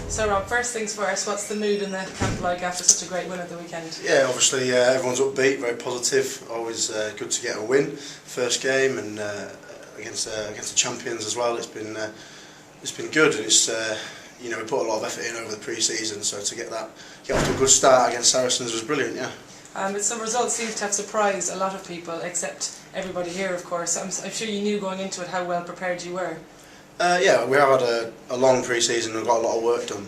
So Rob, first things first, what's the mood in the camp like after such a great win at the weekend? Yeah, obviously everyone's upbeat, very positive, always good to get a win, first game, and against the champions as well. It's been good. It's we put a lot of effort in over the pre-season, so to get off to a good start against Saracens was brilliant. Yeah. But some results seem to have surprised a lot of people, except everybody here, of course. I'm sure you knew going into it how well prepared you were. Yeah, we have had a long pre-season and got a lot of work done,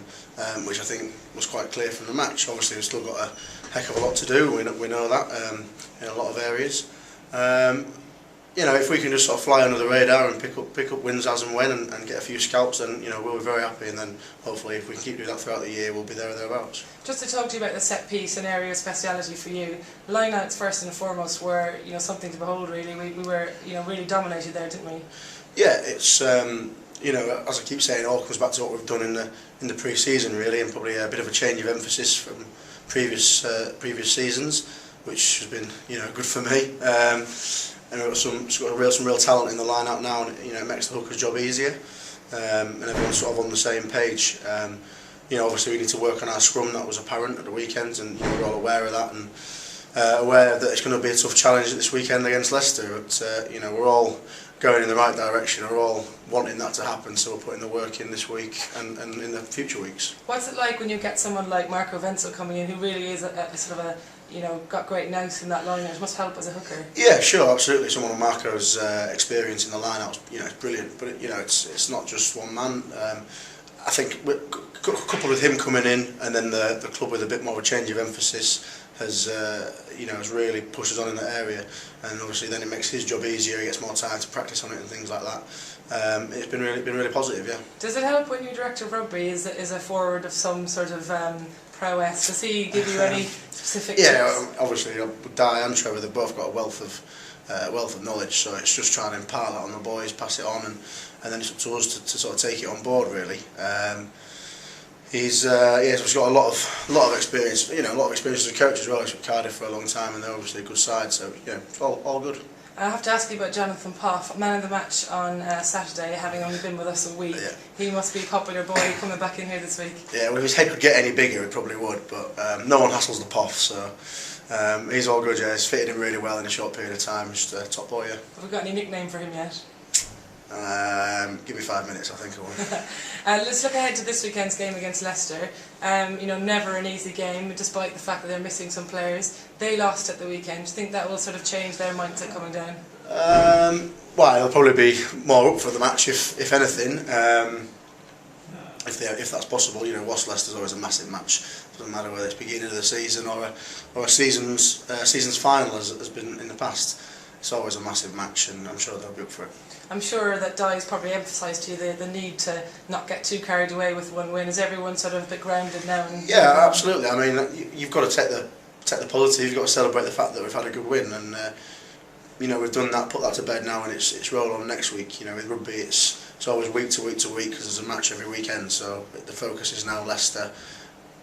which I think was quite clear from the match. Obviously we've still got a heck of a lot to do, we know that, in a lot of areas. If we can just sort of fly under the radar and pick up wins as and when and get a few scalps, then we'll be very happy, and then hopefully if we can keep doing that throughout the year, we'll be there or thereabouts. Just to talk to you about the set piece, an area of speciality for you, line-outs first and foremost were something to behold really. We were really dominated there, didn't we? Yeah, it's as I keep saying, it all comes back to what we've done in the pre-season really, and probably a bit of a change of emphasis from previous seasons, which has been good for me. And we've got some real talent in the line-out now, and it makes the hooker's job easier, and everyone's sort of on the same page. Obviously we need to work on our scrum. That was apparent at the weekend, and we're all aware of that, and aware that it's going to be a tough challenge this weekend against Leicester. But we're all going in the right direction. We're all wanting that to happen, so we're putting the work in this week and in the future weeks. What's it like when you get someone like Marco Wenzel coming in, who really is a sort of got great nous in that line? It must help as a hooker. Yeah, sure, absolutely. Someone of Marco's experience in the line-out, it's brilliant. But it's not just one man. I think coupled with him coming in, and then the club with a bit more of a change of emphasis has really pushed us on in that area, and obviously then it makes his job easier. He gets more time to practice on it and things like that. It's been really positive, yeah. Does it help when your director of rugby is a forward of some sort of prowess? Does he give you any specific tips? Yeah, obviously Di and Trevor, they've both got a wealth of knowledge, so it's just trying to impart that on the boys, pass it on, and then it's up to us to sort of take it on board really. He's got a lot of experience, a lot of experience as a coach as well. He's with Cardiff for a long time, and they're obviously a good side, so it's all good. I have to ask you about Jonathan Poff, man of the match on Saturday, having only been with us a week. Yeah. He must be a popular boy coming back in here this week. Yeah, well, if his head could get any bigger, it probably would, but no one hassles the Poff, so he's all good. Yeah, he's fitted in really well in a short period of time. Just a top boy. Yeah. Have we got any nickname for him yet? Give me 5 minutes, I think I will. Let's look ahead to this weekend's game against Leicester. Never an easy game, despite the fact that they're missing some players. They lost at the weekend. Do you think that will sort of change their mindset coming down? Well, they'll probably be more up for the match if anything. If that's possible. Wasps Leicester's always a massive match. Doesn't matter whether it's beginning of the season or a season's final has been in the past. It's always a massive match, and I'm sure they'll be up for it. I'm sure that Di's probably emphasised to you the need to not get too carried away with one win. Is everyone sort of a bit grounded now? Yeah, absolutely. I mean, you've got to take the positive. You've got to celebrate the fact that we've had a good win, and we've done that, put that to bed now, and it's roll on next week. With rugby, it's always week to week because there's a match every weekend. So the focus is now Leicester.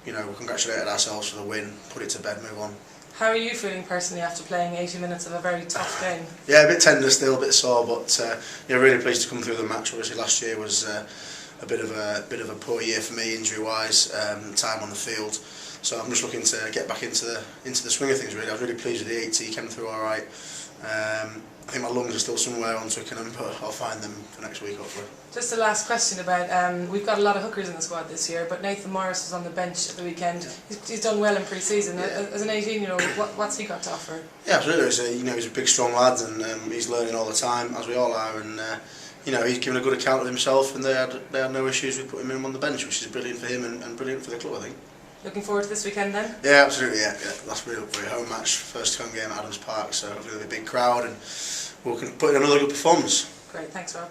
We congratulated ourselves for the win, put it to bed, move on. How are you feeling personally after playing 80 minutes of a very tough game? Yeah, a bit tender still, a bit sore, but really pleased to come through the match. Obviously last year was a bit of a poor year for me injury-wise, time on the field. So I'm just looking to get back into the swing of things really. I was really pleased with the 80, came through all right. I think my lungs are still somewhere on Twickenham, but I'll find them for next week hopefully. Just a last question about, we've got a lot of hookers in the squad this year, but Nathan Morris was on the bench at the weekend. He's done well in pre-season. Yeah. As an 18-year-old, what's he got to offer? Yeah, absolutely. He's a big, strong lad, and he's learning all the time, as we all are. And he's given a good account of himself, and they had no issues with putting him on the bench, which is brilliant for him and brilliant for the club, I think. Looking forward to this weekend then? Yeah, absolutely. Yeah. That's really up for a home match, first home game at Adams Park, so hopefully there'll be a big crowd, and we can put in another good performance. Great, thanks Rob.